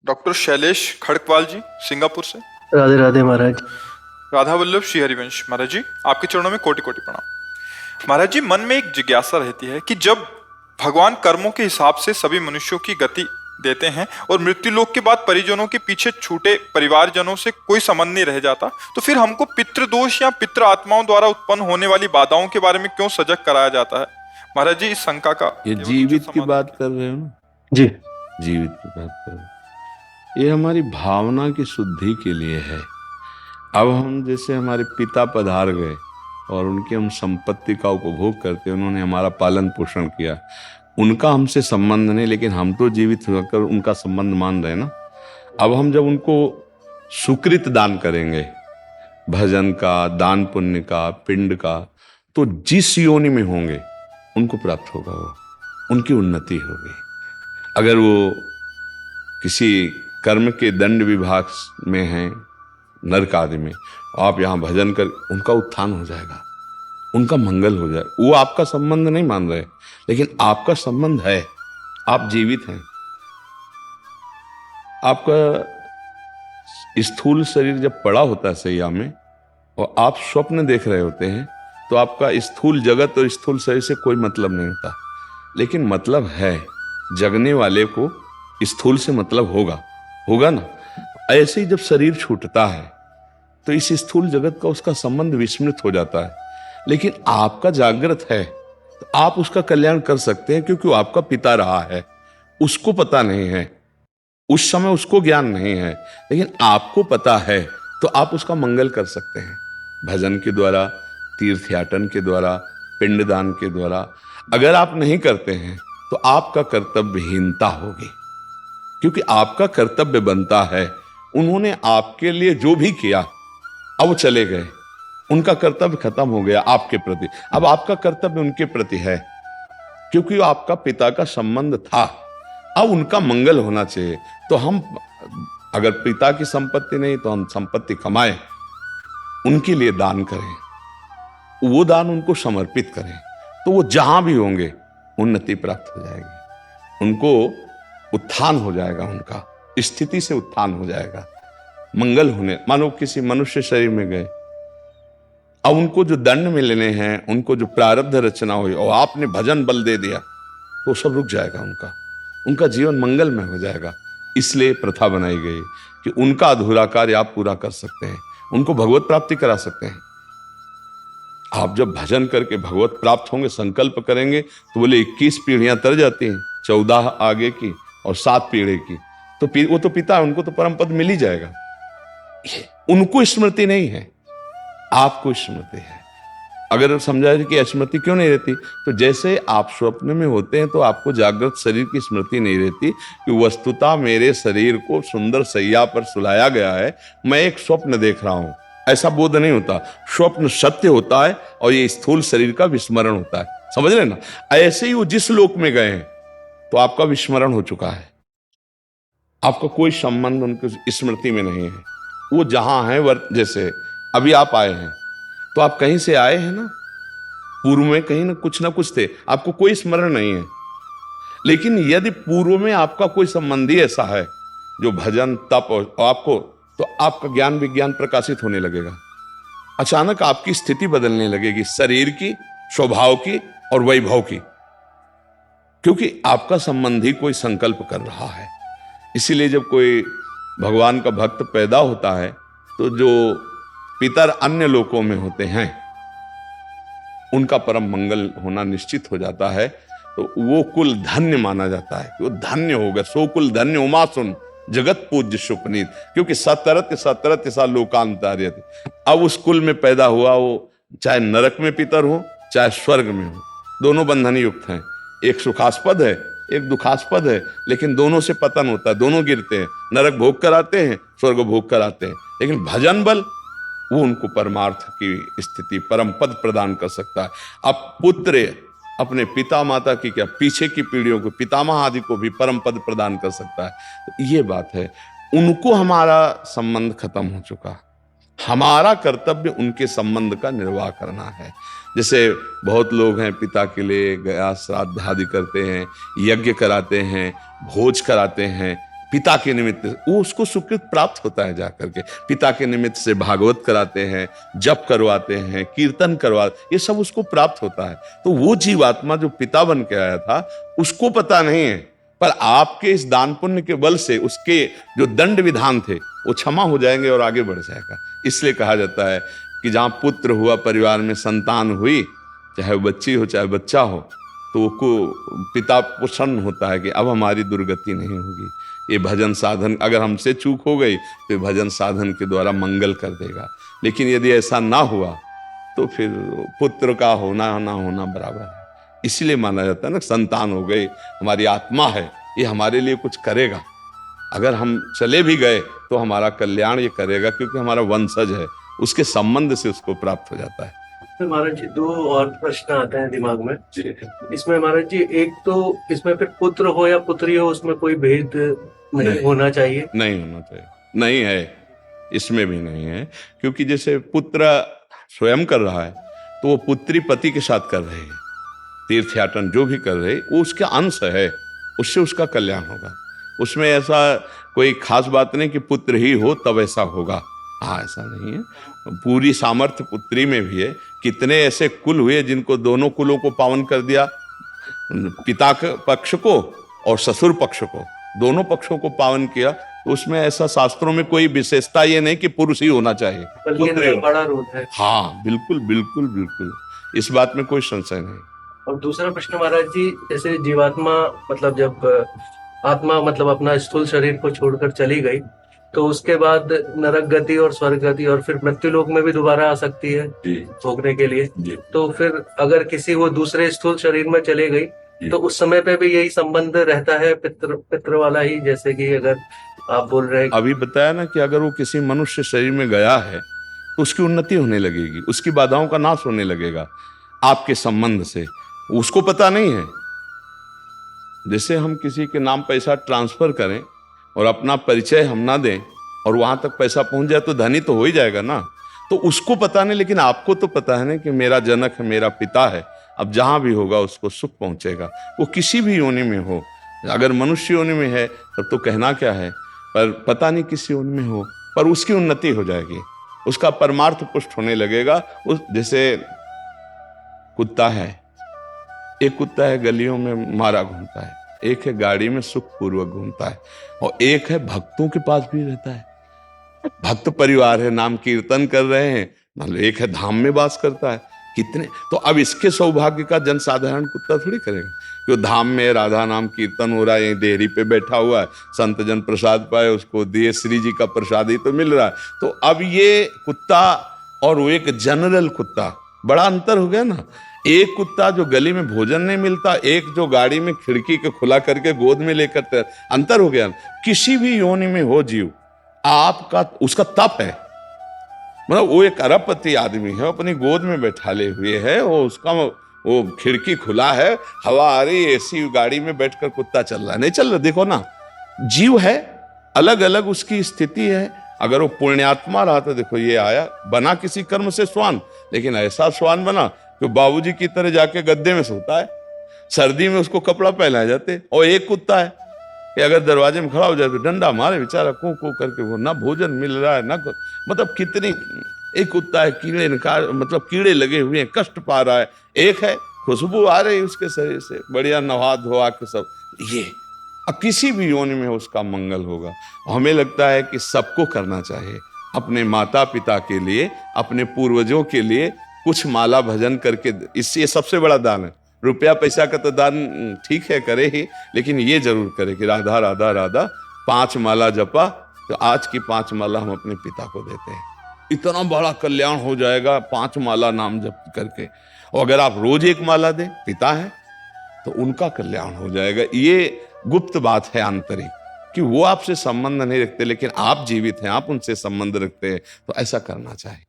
Doctor Shailesh Kharkwal जी, Singapore से। राधे राधे महाराज। राधा वल्लभ श्री हरिवंश महाराज जी, आपके चरणों में कोटि कोटि प्रणाम। महाराज जी, मन में एक जिज्ञासा रहती है कि जब भगवान कर्मों के हिसाब से सभी मनुष्यों की गति देते हैं और मृत्यु लोक के बाद परिजनों के पीछे छूटे परिवारजनों से कोई संबंध नहीं रह जाता, तो फिर हमको पितृदोष या पितृ आत्माओं द्वारा उत्पन्न होने वाली बाधाओं के बारे में क्यों सजग कराया जाता है? महाराज जी, इस शंका का ये जीवित की बात कर रहे हो ना? जी, जीवित की बात कर रहे हो। ये हमारी भावना की शुद्धि के लिए है। अब हम जैसे हमारे पिता पधार गए और उनकी हम संपत्ति का उपभोग करते, उन्होंने हमारा पालन पोषण किया, उनका हमसे संबंध नहीं, लेकिन हम तो जीवित होकर उनका संबंध मान रहे हैं ना। अब हम जब उनको सुकृत दान करेंगे, भजन का, दान पुण्य का, पिंड का, तो जिस योनि में होंगे उनको प्राप्त होगा, वो उनकी उन्नति होगी। अगर वो किसी कर्म के दंड विभाग में हैं, नरक आदि में, आप यहाँ भजन कर, उनका उत्थान हो जाएगा, उनका मंगल हो जाए। वो आपका संबंध नहीं मान रहे, लेकिन आपका संबंध है, आप जीवित हैं। आपका स्थूल शरीर जब पड़ा होता है सैया में और आप स्वप्न देख रहे होते हैं, तो आपका स्थूल जगत और स्थूल शरीर से कोई मतलब नहीं होता, लेकिन मतलब है, जगने वाले को स्थूल से मतलब होगा ना। ऐसे ही जब शरीर छूटता है तो इस स्थूल जगत का उसका संबंध विस्मृत हो जाता है, लेकिन आपका जागृत है तो आप उसका कल्याण कर सकते हैं, क्योंकि वो आपका पिता रहा है। उसको पता नहीं है, उस समय उसको ज्ञान नहीं है, लेकिन आपको पता है, तो आप उसका मंगल कर सकते हैं भजन के द्वारा, तीर्थयाटन के द्वारा, पिंडदान के द्वारा। अगर आप नहीं करते हैं तो आपका कर्तव्यहीनता होगी, क्योंकि आपका कर्तव्य बनता है। उन्होंने आपके लिए जो भी किया, अब वो चले गए, उनका कर्तव्य खत्म हो गया आपके प्रति। अब आपका कर्तव्य उनके प्रति है, क्योंकि आपका पिता का संबंध था। अब उनका मंगल होना चाहिए। तो हम अगर पिता की संपत्ति नहीं, तो हम संपत्ति कमाएं, उनके लिए दान करें, वो दान उनको समर्पित करें, तो वो जहां भी होंगे उन्नति प्राप्त हो जाएगी, उनको उत्थान हो जाएगा, उनका स्थिति से उत्थान हो जाएगा, मंगल होने। मानो किसी मनुष्य शरीर में गए, अब उनको जो दंड मिलने हैं, उनको जो प्रारब्ध रचना हुई, और आपने भजन बल दे दिया, तो सब रुक जाएगा, उनका जीवन मंगलमय हो जाएगा। इसलिए प्रथा बनाई गई कि उनका अधूरा कार्य आप पूरा कर सकते हैं, उनको भगवत प्राप्ति करा सकते हैं। आप जब भजन करके भगवत प्राप्त होंगे, संकल्प करेंगे, तो बोले 21 पीढ़ियां तर जाती हैं, 14 आगे की और 7 पीढ़ी की, तो वो तो पिता है, उनको तो परम पद मिल ही जाएगा। उनको स्मृति नहीं है, आपको स्मृति है। अगर समझा जाए कि स्मृति क्यों नहीं रहती, तो जैसे आप स्वप्न में होते हैं तो आपको जागृत शरीर की स्मृति नहीं रहती कि वस्तुतः मेरे शरीर को सुंदर सैया पर सुलाया गया है, मैं एक स्वप्न देख रहा हूं, ऐसा बोध नहीं होता। स्वप्न सत्य होता है और ये स्थूल शरीर का विस्मरण होता है, समझ रहे ना। ऐसे ही वो जिस लोक में गए हैं, तो आपका विस्मरण हो चुका है, आपका कोई संबंध उनकी स्मृति में नहीं है। वो जहां है, जैसे अभी आप आए हैं, तो आप कहीं से आए हैं ना, पूर्व में कहीं ना कुछ थे, आपको कोई स्मरण नहीं है। लेकिन यदि पूर्व में आपका कोई संबंधी ऐसा है जो भजन तप और आपको, तो आपका ज्ञान विज्ञान प्रकाशित होने लगेगा। अचानक आपकी स्थिति बदलने लगेगी, शरीर की, स्वभाव की और वैभव की, क्योंकि आपका संबंधी कोई संकल्प कर रहा है। इसीलिए जब कोई भगवान का भक्त पैदा होता है, तो जो पितर अन्य लोकों में होते हैं, उनका परम मंगल होना निश्चित हो जाता है। तो वो कुल धन्य माना जाता है कि वो धन्य होगा। सो कुल धन्य उमा सुन जगत पूज्य सुपनीत, क्योंकि सतरत सा लोकांतर्यत। अब उस कुल में पैदा हुआ, वो चाहे नरक में पितर हो चाहे स्वर्ग में हो, दोनों बंधन युक्त हैं। एक सुखास्पद है, एक दुखास्पद है, लेकिन दोनों से पतन होता है, दोनों गिरते हैं। नरक भोग कराते हैं, स्वर्ग भोग कराते हैं, लेकिन भजन बल वो उनको परमार्थ की स्थिति, परम पद प्रदान कर सकता है। अब पुत्र अपने पिता माता की क्या, पीछे की पीढ़ियों को, पितामह आदि को भी परम पद प्रदान कर सकता है। तो ये बात है, उनको हमारा संबंध खत्म हो चुका, हमारा कर्तव्य उनके संबंध का निर्वाह करना है। जैसे बहुत लोग हैं, पिता के लिए गया श्राद्ध आदि करते हैं, यज्ञ कराते हैं, भोज कराते हैं, पिता के निमित्त वो उसको सुकृत प्राप्त होता है जाकर के। पिता के निमित्त से भागवत कराते हैं, जप करवाते हैं, कीर्तन ये सब उसको प्राप्त होता है। तो वो जीवात्मा जो पिता बन के आया था उसको पता नहीं है, पर आपके इस दान पुण्य के बल से उसके जो दंड विधान थे वो क्षमा हो जाएंगे और आगे बढ़ जाएगा। इसलिए कहा जाता है कि जहां पुत्र हुआ, परिवार में संतान हुई, चाहे बच्ची हो चाहे बच्चा हो, तो को पिता प्रसन्न होता है कि अब हमारी दुर्गति नहीं होगी। ये भजन साधन, अगर हमसे चूक हो गई तो भजन साधन के द्वारा मंगल कर देगा। लेकिन यदि ऐसा ना हुआ तो फिर पुत्र का होना ना होना बराबर है। इसलिए माना जाता है ना, संतान हो गई, हमारी आत्मा है, ये हमारे लिए कुछ करेगा। अगर हम चले भी गए तो हमारा कल्याण ये करेगा, क्योंकि हमारा वंशज है, उसके संबंध से उसको प्राप्त हो जाता है। महाराज जी, दो और प्रश्न आते हैं दिमाग में इसमें। महाराज जी, एक तो इसमें फिर पुत्र हो या पुत्री हो, उसमें कोई भेद नहीं होना चाहिए? नहीं होना चाहिए, नहीं है, इसमें भी नहीं है। क्योंकि जैसे पुत्र स्वयं कर रहा है तो वो पुत्री पति के साथ कर रहे हैं, तीर्थयाटन जो भी कर रहे वो उसके अंश है, उससे उसका कल्याण होगा। उसमें ऐसा कोई खास बात नहीं कि पुत्र ही हो तब ऐसा होगा, हाँ ऐसा नहीं है। पूरी सामर्थ्य पुत्री में भी है। कितने ऐसे कुल हुए जिनको दोनों कुलों को पावन कर दिया, पिता के पक्ष को और ससुर पक्ष को, दोनों पक्षों को पावन किया। तो उसमें ऐसा शास्त्रों में कोई विशेषता ये नहीं कि पुरुष ही होना चाहिए, बल्कि बड़ा रोल है। हाँ बिल्कुल बिल्कुल बिल्कुल, इस बात में कोई संशय नहीं। और दूसरा प्रश्न महाराज जी, जैसे जीवात्मा मतलब जब आत्मा मतलब अपना स्थूल शरीर को छोड़कर चली गई तो उसके बाद नरक गति और स्वर्ग गति और फिर मृत्यु लोक में भी दोबारा आ सकती है भोगने के लिए। तो फिर अगर किसी वो दूसरे स्थूल शरीर में चले गई तो उस समय पे भी यही संबंध रहता है, पितृ वाला ही, जैसे कि अगर आप बोल रहे हैं अभी बताया ना कि अगर वो किसी मनुष्य शरीर में गया है तो उसकी उन्नति होने लगेगी, उसकी बाधाओं का नाश होने लगेगा आपके संबंध से, उसको पता नहीं है। जैसे हम किसी के नाम पैसा ट्रांसफर करें और अपना परिचय हम ना दें और वहां तक पैसा पहुंच जाए तो धनी तो हो ही जाएगा ना। तो उसको पता नहीं, लेकिन आपको तो पता है ना कि मेरा जनक है, मेरा पिता है, अब जहां भी होगा उसको सुख पहुंचेगा। वो किसी भी योनि में हो, अगर मनुष्य योनि में है तब तो कहना क्या है, पर पता नहीं किस योनि में हो, पर उसकी उन्नति हो जाएगी, उसका परमार्थ पुष्ट होने लगेगा। उस जैसे कुत्ता है, एक कुत्ता है गलियों में मारा घूमता है, एक है गाड़ी में सुख पूर्वक घूमता है, और एक है भक्तों के पास भी रहता है, भक्त परिवार है, नाम कीर्तन कर रहे हैं, मतलब एक है धाम में वास करता है। कितने तो अब इसके सौभाग्य का जनसाधारण कुत्ता थोड़ी करेगा, जो धाम में राधा नाम कीर्तन हो रहा है, देहरी पे बैठा हुआ है, संत जन प्रसाद पाए उसको दिए, श्री जी का प्रसाद ही तो मिल रहा है। तो अब ये कुत्ता और वो एक जनरल कुत्ता, बड़ा अंतर हो गया ना। एक कुत्ता जो गली में भोजन नहीं मिलता, एक जो गाड़ी में खिड़की के खुला करके गोद में लेकर, अंतर हो गया। किसी भी योनि में हो जीव, आपका उसका तप है, मतलब वो एक अरबपति आदमी है, अपनी गोद में बैठाले हुए है, वो उसका वो खिड़की खुला है, हवा आ रही, एसी गाड़ी में बैठकर कुत्ता चल रहा है, नहीं चल रहा। देखो ना, जीव है, अलग अलग उसकी स्थिति है। अगर वो पुण्यात्मा रहा तो देखो ये आया, बना किसी कर्म से स्वान, लेकिन ऐसा स्वान बना कि बाबूजी की तरह जाके गद्दे में सोता है, सर्दी में उसको कपड़ा पहनाए जाते। और एक कुत्ता है कि अगर दरवाजे में खड़ा हो जाए तो डंडा मारे बेचारा, कू कू करके, वो ना भोजन मिल रहा है ना, मतलब कितनी। एक कुत्ता है कीड़े मतलब कीड़े लगे हुए हैं, कष्ट पा रहा है। एक है खुशबू आ रही उसके शरीर से, बढ़िया नहा धोआ के सब। ये अब किसी भी योनि में उसका मंगल होगा। हमें लगता है कि सबको करना चाहिए, अपने माता पिता के लिए, अपने पूर्वजों के लिए कुछ माला भजन करके, इससे सबसे बड़ा दान है। रुपया पैसा का तो दान ठीक है करे ही, लेकिन ये जरूर करे कि राधा राधा राधा 5 माला जपा, तो आज की 5 माला हम अपने पिता को देते हैं, इतना बड़ा कल्याण हो जाएगा 5 माला नाम जप करके। और अगर आप रोज 1 माला दें, पिता है तो उनका कल्याण हो जाएगा। ये गुप्त बात है आंतरिक, कि वो आपसे संबंध नहीं रखते, लेकिन आप जीवित हैं, आप उनसे संबंध रखते हैं, तो ऐसा करना चाहिए।